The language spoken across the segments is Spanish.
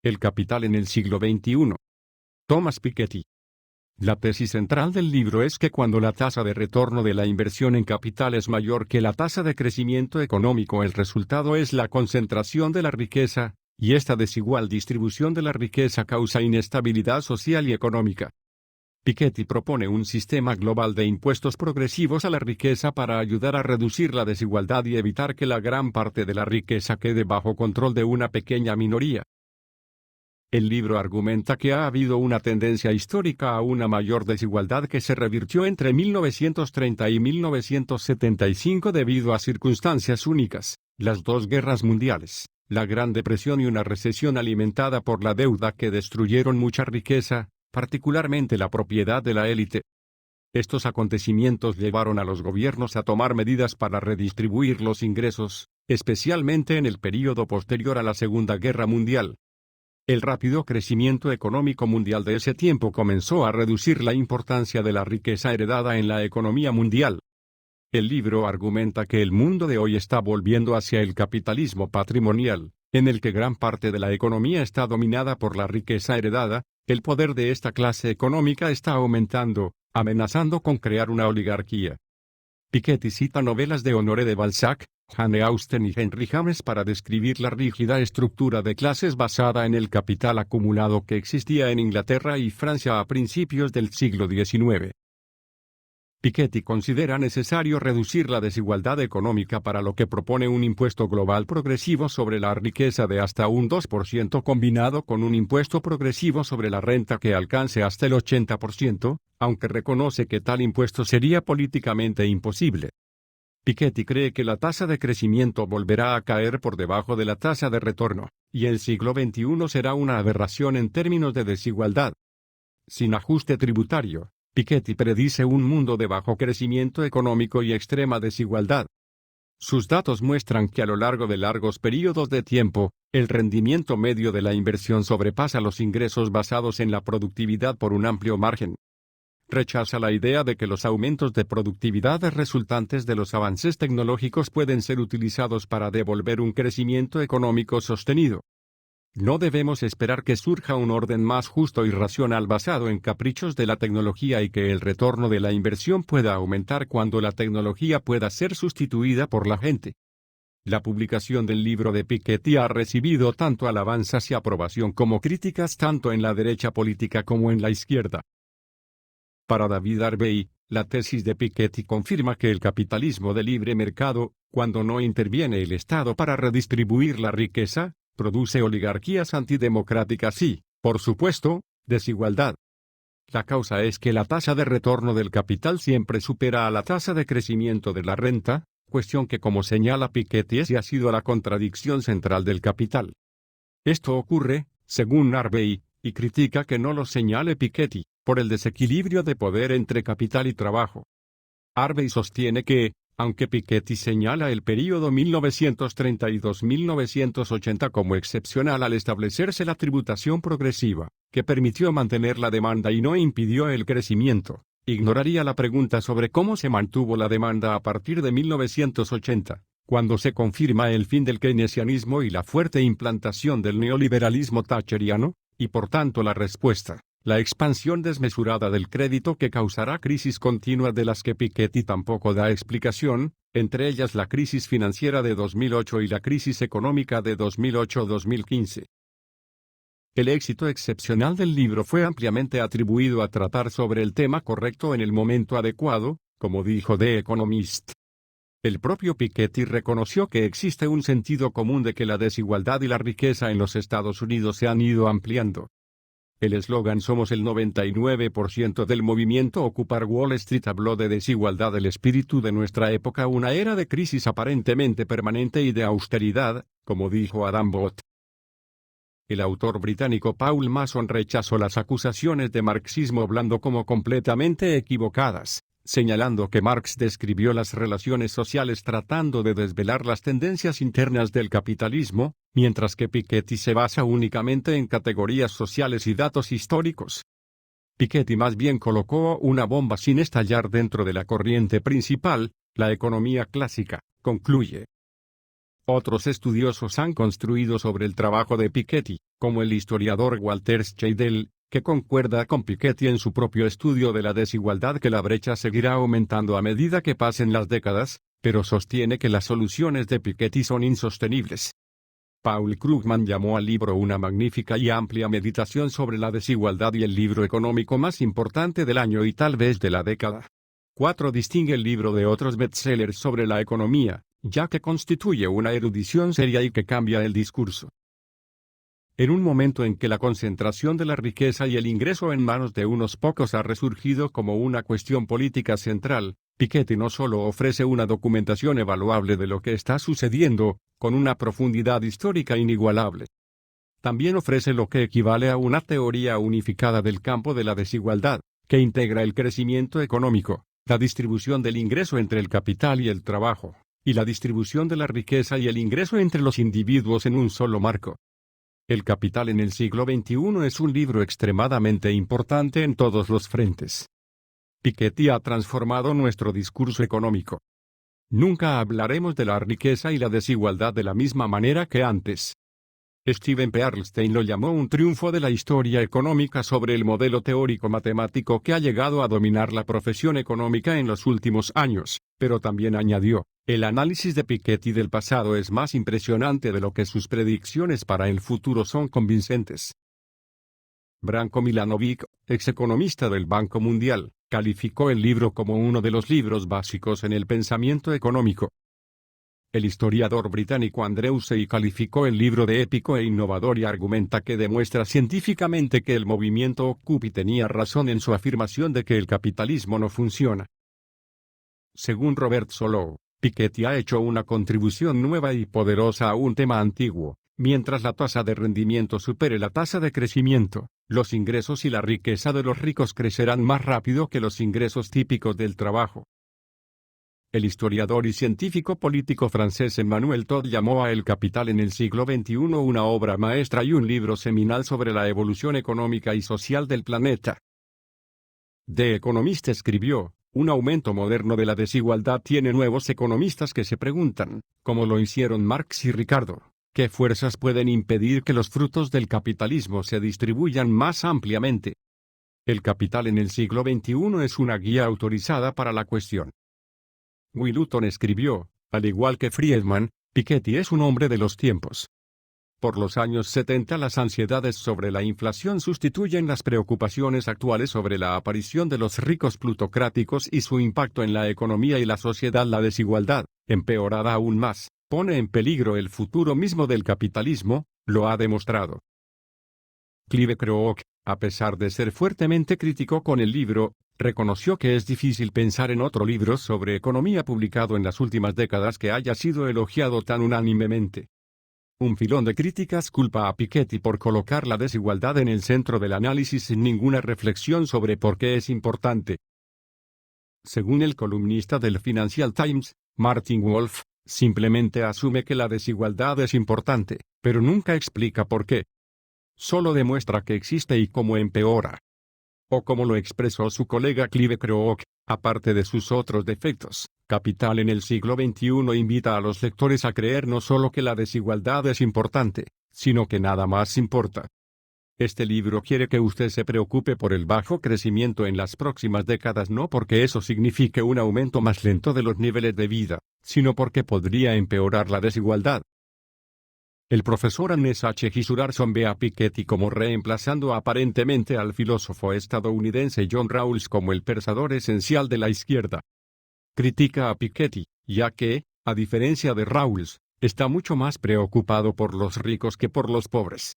El capital en el siglo XXI. Thomas Piketty. La tesis central del libro es que cuando la tasa de retorno de la inversión en capital es mayor que la tasa de crecimiento económico, el resultado es la concentración de la riqueza, y esta desigual distribución de la riqueza causa inestabilidad social y económica. Piketty propone un sistema global de impuestos progresivos a la riqueza para ayudar a reducir la desigualdad y evitar que la gran parte de la riqueza quede bajo control de una pequeña minoría. El libro argumenta que ha habido una tendencia histórica a una mayor desigualdad que se revirtió entre 1930 y 1975 debido a circunstancias únicas: las dos guerras mundiales, la Gran Depresión y una recesión alimentada por la deuda que destruyeron mucha riqueza, particularmente la propiedad de la élite. Estos acontecimientos llevaron a los gobiernos a tomar medidas para redistribuir los ingresos, especialmente en el período posterior a la Segunda Guerra Mundial. El rápido crecimiento económico mundial de ese tiempo comenzó a reducir la importancia de la riqueza heredada en la economía mundial. El libro argumenta que el mundo de hoy está volviendo hacia el capitalismo patrimonial, en el que gran parte de la economía está dominada por la riqueza heredada. El poder de esta clase económica está aumentando, amenazando con crear una oligarquía. Piketty cita novelas de Honoré de Balzac, Jane Austen y Henry James para describir la rígida estructura de clases basada en el capital acumulado que existía en Inglaterra y Francia a principios del siglo XIX. Piketty considera necesario reducir la desigualdad económica, para lo que propone un impuesto global progresivo sobre la riqueza de hasta un 2% combinado con un impuesto progresivo sobre la renta que alcance hasta el 80%, aunque reconoce que tal impuesto sería políticamente imposible. Piketty cree que la tasa de crecimiento volverá a caer por debajo de la tasa de retorno, y el siglo XXI será una aberración en términos de desigualdad. Sin ajuste tributario, Piketty predice un mundo de bajo crecimiento económico y extrema desigualdad. Sus datos muestran que a lo largo de largos periodos de tiempo, el rendimiento medio de la inversión sobrepasa los ingresos basados en la productividad por un amplio margen. Rechaza la idea de que los aumentos de productividad resultantes de los avances tecnológicos pueden ser utilizados para devolver un crecimiento económico sostenido. No debemos esperar que surja un orden más justo y racional basado en caprichos de la tecnología y que el retorno de la inversión pueda aumentar cuando la tecnología pueda ser sustituida por la gente. La publicación del libro de Piketty ha recibido tanto alabanzas y aprobación como críticas, tanto en la derecha política como en la izquierda. Para David Harvey, la tesis de Piketty confirma que el capitalismo de libre mercado, cuando no interviene el Estado para redistribuir la riqueza, produce oligarquías antidemocráticas y, por supuesto, desigualdad. La causa es que la tasa de retorno del capital siempre supera a la tasa de crecimiento de la renta, cuestión que, como señala Piketty, ha sido la contradicción central del capital. Esto ocurre, según Harvey, y critica que no lo señale Piketty, por el desequilibrio de poder entre capital y trabajo. Harvey sostiene que, aunque Piketty señala el período 1932-1980 como excepcional al establecerse la tributación progresiva, que permitió mantener la demanda y no impidió el crecimiento, ignoraría la pregunta sobre cómo se mantuvo la demanda a partir de 1980, cuando se confirma el fin del keynesianismo y la fuerte implantación del neoliberalismo thatcheriano, y por tanto la respuesta: la expansión desmesurada del crédito que causará crisis continuas de las que Piketty tampoco da explicación, entre ellas la crisis financiera de 2008 y la crisis económica de 2008-2015. El éxito excepcional del libro fue ampliamente atribuido a tratar sobre el tema correcto en el momento adecuado, como dijo The Economist. El propio Piketty reconoció que existe un sentido común de que la desigualdad y la riqueza en los Estados Unidos se han ido ampliando. El eslogan "Somos el 99% del movimiento Ocupar Wall Street" habló de desigualdad, del espíritu de nuestra época, una era de crisis aparentemente permanente y de austeridad, como dijo Adam Bott. El autor británico Paul Mason rechazó las acusaciones de marxismo blando como completamente equivocadas, señalando que Marx describió las relaciones sociales tratando de desvelar las tendencias internas del capitalismo, mientras que Piketty se basa únicamente en categorías sociales y datos históricos. Piketty más bien colocó una bomba sin estallar dentro de la corriente principal, la economía clásica, concluye. Otros estudiosos han construido sobre el trabajo de Piketty, como el historiador Walter Scheidel, que concuerda con Piketty en su propio estudio de la desigualdad que la brecha seguirá aumentando a medida que pasen las décadas, pero sostiene que las soluciones de Piketty son insostenibles. Paul Krugman llamó al libro una magnífica y amplia meditación sobre la desigualdad y el libro económico más importante del año y tal vez de la década. 4. Distingue el libro de otros bestsellers sobre la economía, ya que constituye una erudición seria y que cambia el discurso. En un momento en que la concentración de la riqueza y el ingreso en manos de unos pocos ha resurgido como una cuestión política central, Piketty no solo ofrece una documentación evaluable de lo que está sucediendo, con una profundidad histórica inigualable. También ofrece lo que equivale a una teoría unificada del campo de la desigualdad, que integra el crecimiento económico, la distribución del ingreso entre el capital y el trabajo, y la distribución de la riqueza y el ingreso entre los individuos en un solo marco. El capital en el siglo XXI es un libro extremadamente importante en todos los frentes. Piketty ha transformado nuestro discurso económico. Nunca hablaremos de la riqueza y la desigualdad de la misma manera que antes. Steven Pearlstein lo llamó un triunfo de la historia económica sobre el modelo teórico matemático que ha llegado a dominar la profesión económica en los últimos años, pero también añadió, el análisis de Piketty del pasado es más impresionante de lo que sus predicciones para el futuro son convincentes. Branko Milanovic, execonomista del Banco Mundial, calificó el libro como uno de los libros básicos en el pensamiento económico. El historiador británico Andrew Say calificó el libro de épico e innovador y argumenta que demuestra científicamente que el movimiento Occupy tenía razón en su afirmación de que el capitalismo no funciona. Según Robert Solow, Piketty ha hecho una contribución nueva y poderosa a un tema antiguo. Mientras la tasa de rendimiento supere la tasa de crecimiento, los ingresos y la riqueza de los ricos crecerán más rápido que los ingresos típicos del trabajo. El historiador y científico político francés Emmanuel Todd llamó a El Capital en el siglo XXI una obra maestra y un libro seminal sobre la evolución económica y social del planeta. The Economist escribió, un aumento moderno de la desigualdad tiene nuevos economistas que se preguntan, como lo hicieron Marx y Ricardo, ¿qué fuerzas pueden impedir que los frutos del capitalismo se distribuyan más ampliamente? El Capital en el siglo XXI es una guía autorizada para la cuestión. Will Hutton escribió, al igual que Friedman, Piketty es un hombre de los tiempos. Por los años 70 las ansiedades sobre la inflación sustituyen las preocupaciones actuales sobre la aparición de los ricos plutocráticos y su impacto en la economía y la sociedad. La desigualdad, empeorada aún más, pone en peligro el futuro mismo del capitalismo, lo ha demostrado. Clive Crook, a pesar de ser fuertemente crítico con el libro, reconoció que es difícil pensar en otro libro sobre economía publicado en las últimas décadas que haya sido elogiado tan unánimemente. Un filón de críticas culpa a Piketty por colocar la desigualdad en el centro del análisis sin ninguna reflexión sobre por qué es importante. Según el columnista del Financial Times, Martin Wolf, simplemente asume que la desigualdad es importante, pero nunca explica por qué. Solo demuestra que existe y cómo empeora. O como lo expresó su colega Clive Crook, aparte de sus otros defectos, Capital en el siglo XXI invita a los lectores a creer no solo que la desigualdad es importante, sino que nada más importa. Este libro quiere que usted se preocupe por el bajo crecimiento en las próximas décadas no porque eso signifique un aumento más lento de los niveles de vida, sino porque podría empeorar la desigualdad. El profesor Hannes H. Gisurarson ve a Piketty como reemplazando aparentemente al filósofo estadounidense John Rawls como el pensador esencial de la izquierda. Critica a Piketty, ya que, a diferencia de Rawls, está mucho más preocupado por los ricos que por los pobres.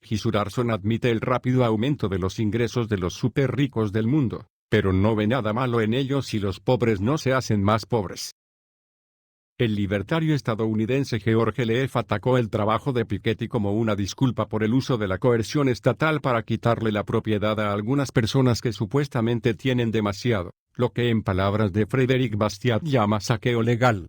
Gisurarson admite el rápido aumento de los ingresos de los súper ricos del mundo, pero no ve nada malo en ello si los pobres no se hacen más pobres. El libertario estadounidense George Leff atacó el trabajo de Piketty como una disculpa por el uso de la coerción estatal para quitarle la propiedad a algunas personas que supuestamente tienen demasiado, lo que en palabras de Frederick Bastiat llama saqueo legal.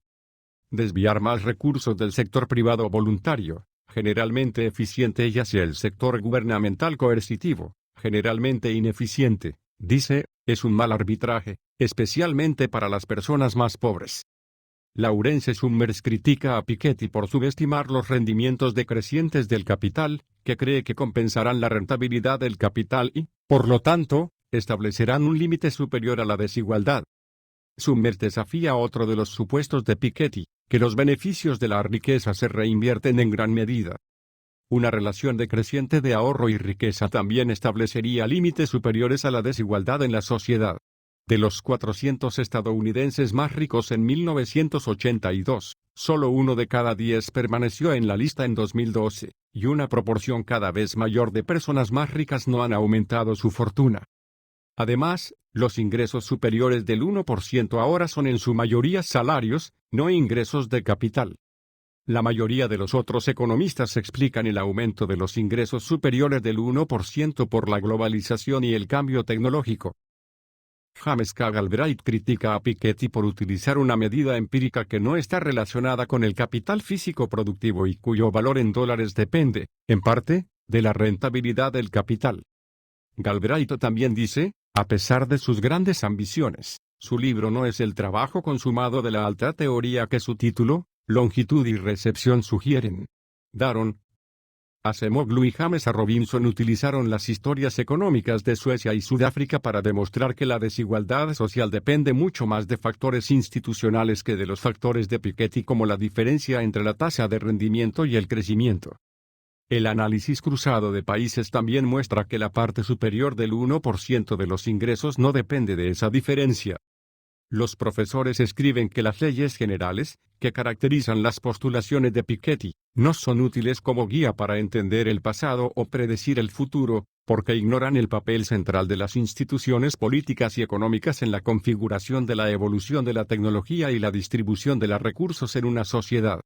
Desviar más recursos del sector privado voluntario, generalmente eficiente y hacia el sector gubernamental coercitivo, generalmente ineficiente, dice, es un mal arbitraje, especialmente para las personas más pobres. Laurence Summers critica a Piketty por subestimar los rendimientos decrecientes del capital, que cree que compensarán la rentabilidad del capital y, por lo tanto, establecerán un límite superior a la desigualdad. Summers desafía otro de los supuestos de Piketty, que los beneficios de la riqueza se reinvierten en gran medida. Una relación decreciente de ahorro y riqueza también establecería límites superiores a la desigualdad en la sociedad. De los 400 estadounidenses más ricos en 1982, solo 1 de cada 10 permaneció en la lista en 2012, y una proporción cada vez mayor de personas más ricas no han aumentado su fortuna. Además, los ingresos superiores del 1% ahora son en su mayoría salarios, no ingresos de capital. La mayoría de los otros economistas explican el aumento de los ingresos superiores del 1% por la globalización y el cambio tecnológico. James K. Galbraith critica a Piketty por utilizar una medida empírica que no está relacionada con el capital físico productivo y cuyo valor en dólares depende, en parte, de la rentabilidad del capital. Galbraith también dice, a pesar de sus grandes ambiciones, su libro no es el trabajo consumado de la alta teoría que su título, longitud y recepción sugieren. Daron. Acemoglu y James A. Robinson utilizaron las historias económicas de Suecia y Sudáfrica para demostrar que la desigualdad social depende mucho más de factores institucionales que de los factores de Piketty, como la diferencia entre la tasa de rendimiento y el crecimiento. El análisis cruzado de países también muestra que la parte superior del 1% de los ingresos no depende de esa diferencia. Los profesores escriben que las leyes generales, que caracterizan las postulaciones de Piketty, no son útiles como guía para entender el pasado o predecir el futuro, porque ignoran el papel central de las instituciones políticas y económicas en la configuración de la evolución de la tecnología y la distribución de los recursos en una sociedad.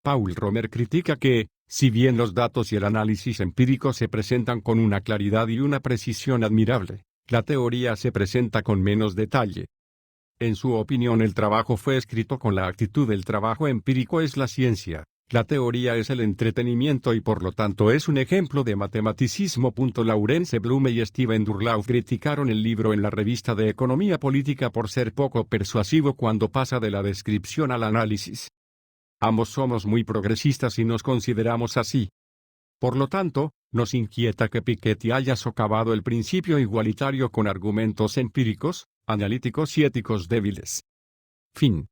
Paul Romer critica que, si bien los datos y el análisis empírico se presentan con una claridad y una precisión admirable, la teoría se presenta con menos detalle. En su opinión, el trabajo fue escrito con la actitud del trabajo empírico es la ciencia, la teoría es el entretenimiento y por lo tanto es un ejemplo de matematicismo. Laurence Blume y Steven Durlau criticaron el libro en la revista de Economía Política por ser poco persuasivo cuando pasa de la descripción al análisis. Ambos somos muy progresistas y nos consideramos así. Por lo tanto, nos inquieta que Piketty haya socavado el principio igualitario con argumentos empíricos, analíticos y éticos débiles. Fin.